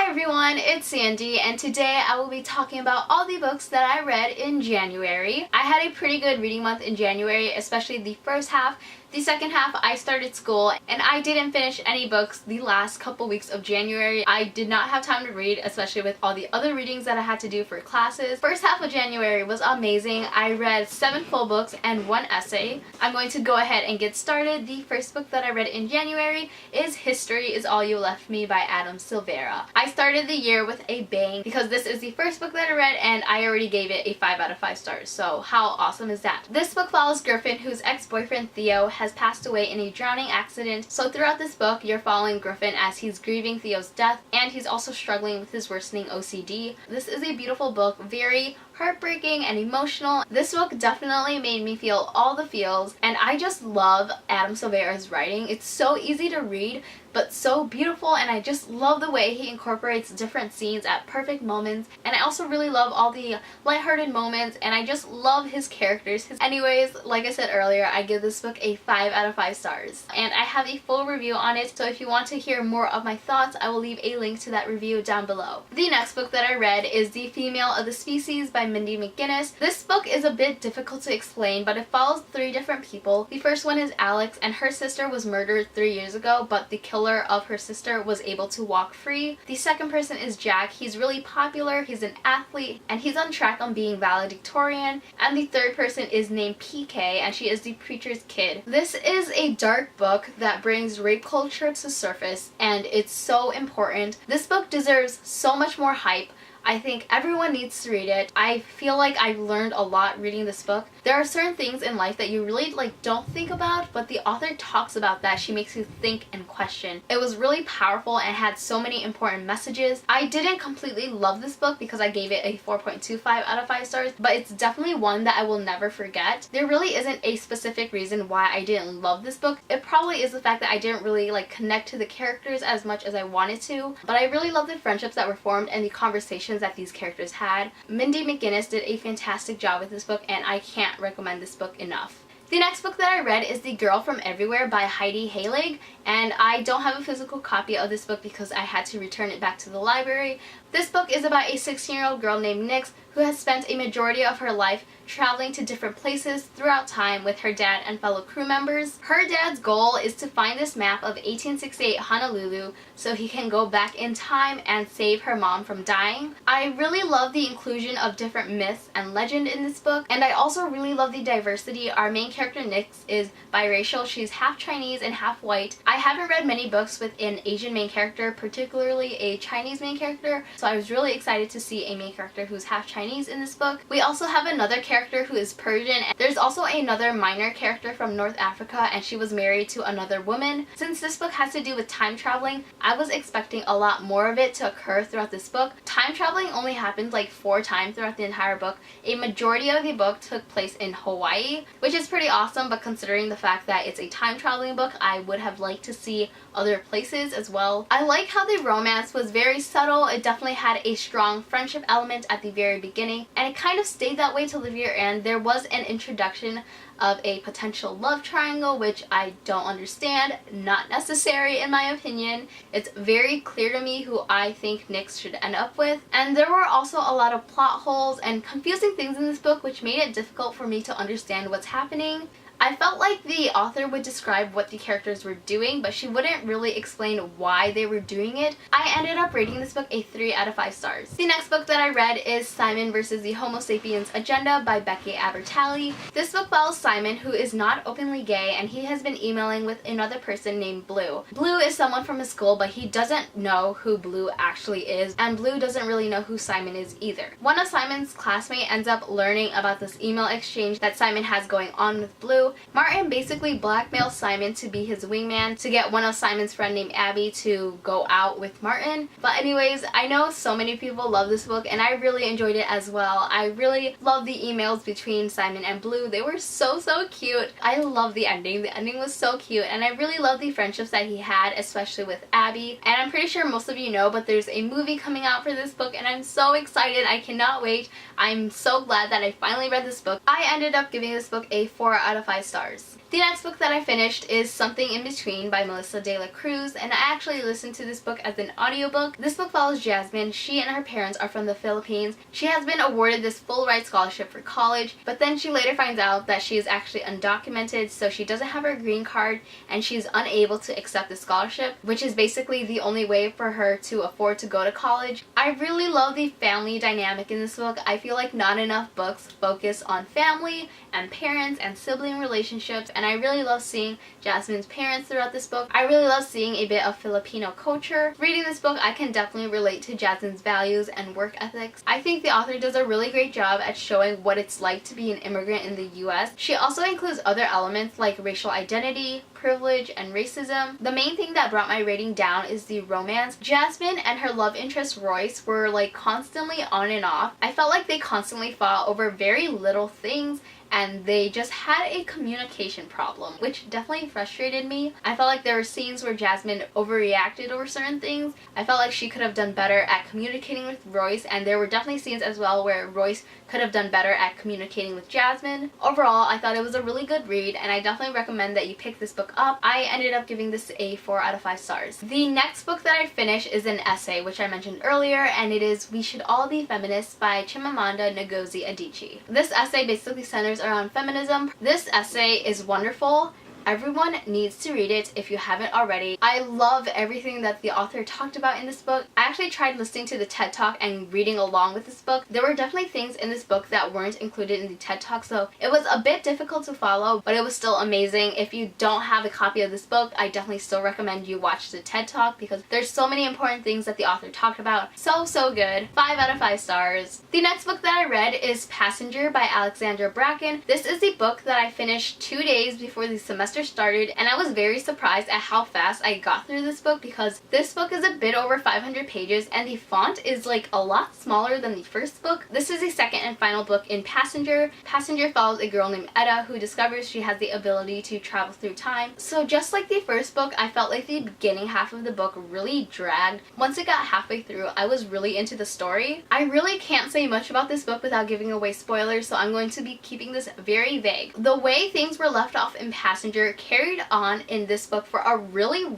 Hi everyone, it's Sandy, and today I will be talking about all the books that I read in January. I had a pretty good reading month in January, especially the first half. The second half, I started school, and I didn't finish any books the last couple weeks of January. I did not have time to read, especially with all the other readings that I had to do for classes. First half of January was amazing. I read 7 full books and 1 essay. I'm going to go ahead and get started. The first book that I read in January is History Is All You Left Me by Adam Silvera. I started the year with a bang because this is the first book that I read and I already gave it a 5 out of 5 stars. So how awesome is that? This book follows Griffin, whose ex-boyfriend Theo has passed away in a drowning accident. So throughout this book, you're following Griffin as he's grieving Theo's death, and he's also struggling with his worsening OCD. This is a beautiful book, very heartbreaking and emotional. This book definitely made me feel all the feels, and I just love Adam Silvera's writing. It's so easy to read, but so beautiful, and I just love the way he incorporates different scenes at perfect moments, and I also really love all the lighthearted moments, and I just love his characters. Anyways, like I said earlier, I give this book a 5 out of 5 stars, and I have a full review on it, so if you want to hear more of my thoughts, I will leave a link to that review down below. The next book that I read is The Female of the Species by Mindy McGinnis. This book is a bit difficult to explain, but it follows 3 different people. The first one is Alex, and her sister was murdered 3 years ago, but the killer of her sister was able to walk free. The second person is Jack. He's really popular, he's an athlete, and he's on track on being valedictorian. And the third person is named PK, and she is the preacher's kid. This is a dark book that brings rape culture to surface, and it's so important. This book deserves so much more hype. I think everyone needs to read it. I feel like I've learned a lot reading this book. There are certain things in life that you really don't think about, but the author talks about that. She makes you think and question. It was really powerful and had so many important messages. I didn't completely love this book because I gave it a 4.25 out of 5 stars, but it's definitely one that I will never forget. There really isn't a specific reason why I didn't love this book. It probably is the fact that I didn't really connect to the characters as much as I wanted to, but I really love the friendships that were formed and the conversations that these characters had. Mindy McGinnis did a fantastic job with this book, and I can't recommend this book enough. The next book that I read is The Girl from Everywhere by Heidi Heilig, and I don't have a physical copy of this book because I had to return it back to the library. This book is about a 16-year-old girl named Nyx who has spent a majority of her life traveling to different places throughout time with her dad and fellow crew members. Her dad's goal is to find this map of 1868 Honolulu so he can go back in time and save her mom from dying. I really love the inclusion of different myths and legend in this book, and I also really love the diversity. Our main character Nyx is biracial. She's half Chinese and half white. I haven't read many books with an Asian main character, particularly a Chinese main character, so I was really excited to see a main character who's half Chinese in this book. We also have another character who is Persian. There's also another minor character from North Africa, and she was married to another woman. Since this book has to do with time traveling, I was expecting a lot more of it to occur throughout this book. Time traveling only happens 4 times throughout the entire book. A majority of the book took place in Hawaii, which is pretty awesome, but considering the fact that it's a time traveling book, I would have liked to see other places as well. I like how the romance was very subtle. It definitely had a strong friendship element at the very beginning, and it kind of stayed that way till the very end. There was an introduction of a potential love triangle, which I don't understand. Not necessary in my opinion. It's very clear to me who I think Nyx should end up with. And there were also a lot of plot holes and confusing things in this book, which made it difficult for me to understand what's happening. I felt like the author would describe what the characters were doing, but she wouldn't really explain why they were doing it. I ended up rating this book a 3 out of 5 stars. The next book that I read is Simon vs. the Homo Sapiens Agenda by Becky Abertali. This book follows Simon, who is not openly gay, and he has been emailing with another person named Blue. Blue is someone from his school, but he doesn't know who Blue actually is, and Blue doesn't really know who Simon is either. One of Simon's classmates ends up learning about this email exchange that Simon has going on with Blue. Martin basically blackmails Simon to be his wingman to get one of Simon's friend named Abby to go out with Martin. But anyways, I know so many people love this book, and I really enjoyed it as well. I really love the emails between Simon and Blue. They were so cute. I love the ending. The ending was so cute, and I really love the friendships that he had, especially with Abby. And I'm pretty sure most of you know, but there's a movie coming out for this book, and I'm so excited. I cannot wait. I'm so glad that I finally read this book. I ended up giving this book a 4 out of 5 stars. The next book that I finished is Something in Between by Melissa De La Cruz, and I actually listened to this book as an audiobook. This book follows Jasmine. She and her parents are from the Philippines. She has been awarded this full-ride scholarship for college, but then she later finds out that she is actually undocumented, so she doesn't have her green card and she's unable to accept the scholarship, which is basically the only way for her to afford to go to college. I really love the family dynamic in this book. I feel like not enough books focus on family and parents and sibling relationships, and I really love seeing Jasmine's parents throughout this book. I really love seeing a bit of Filipino culture. Reading this book, I can definitely relate to Jasmine's values and work ethics. I think the author does a really great job at showing what it's like to be an immigrant in the US. She also includes other elements like racial identity, privilege, and racism. The main thing that brought my rating down is the romance. Jasmine and her love interest Royce were like constantly on and off. I felt like they constantly fought over very little things, and they just had a communication problem, which definitely frustrated me. I felt like there were scenes where Jasmine overreacted over certain things. I felt like she could have done better at communicating with Royce, and there were definitely scenes as well where Royce could have done better at communicating with Jasmine. Overall, I thought it was a really good read, and I definitely recommend that you pick this book up. I ended up giving this a 4 out of 5 stars. The next book that I finished is an essay, which I mentioned earlier, and it is We Should All Be Feminists by Chimamanda Ngozi Adichie. This essay basically centers around feminism. This essay is wonderful. Everyone needs to read it if you haven't already. I love everything that the author talked about in this book. I actually tried listening to the TED Talk and reading along with this book. There were definitely things in this book that weren't included in the TED Talk, so it was a bit difficult to follow, but it was still amazing. If you don't have a copy of this book, I definitely still recommend you watch the TED Talk because there's so many important things that the author talked about. So good. 5 out of 5 stars. The next book that I read is Passenger by Alexandra Bracken. This is the book that I finished 2 days before the semester started, and I was very surprised at how fast I got through this book because this book is a bit over 500 pages and the font is like a lot smaller than the first book. This is the second and final book in Passenger. Passenger follows a girl named Etta who discovers she has the ability to travel through time. So just like the first book, I felt like the beginning half of the book really dragged. Once it got halfway through, I was really into the story. I really can't say much about this book without giving away spoilers, so I'm going to be keeping this very vague. The way things were left off in Passenger carried on in this book for a really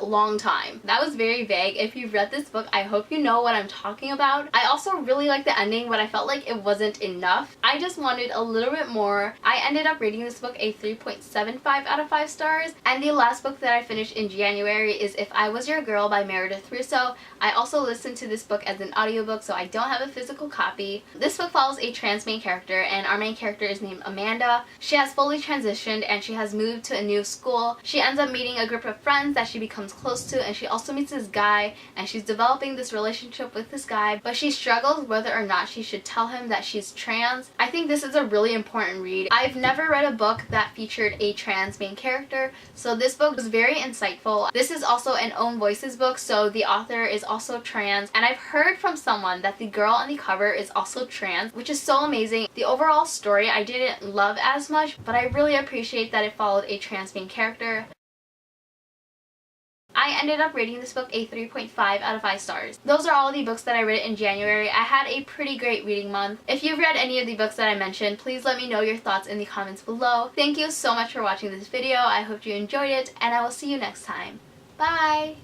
long time. That was very vague. If you've read this book, I hope you know what I'm talking about. I also really liked the ending, but I felt like it wasn't enough. I just wanted a little bit more. I ended up rating this book a 3.75 out of 5 stars. And the last book that I finished in January is If I Was Your Girl by Meredith Russo. I also listened to this book as an audiobook, so I don't have a physical copy. This book follows a trans main character, and our main character is named Amanda. She has fully transitioned and she has moved to a new school. She ends up meeting a group of friends that she becomes close to, and she also meets this guy, and she's developing this relationship with this guy, but she struggles whether or not she should tell him that she's trans. I think this is a really important read. I've never read a book that featured a trans main character, so this book was very insightful. This is also an Own Voices book, so the author is also trans, and I've heard from someone that the girl on the cover is also trans, which is so amazing. The overall story I didn't love as much, but I really appreciate that it followed a trans main character. I ended up rating this book a 3.5 out of 5 stars. Those are all the books that I read in January. I had a pretty great reading month. If you've read any of the books that I mentioned, please let me know your thoughts in the comments below. Thank you so much for watching this video. I hope you enjoyed it, and I will see you next time. Bye!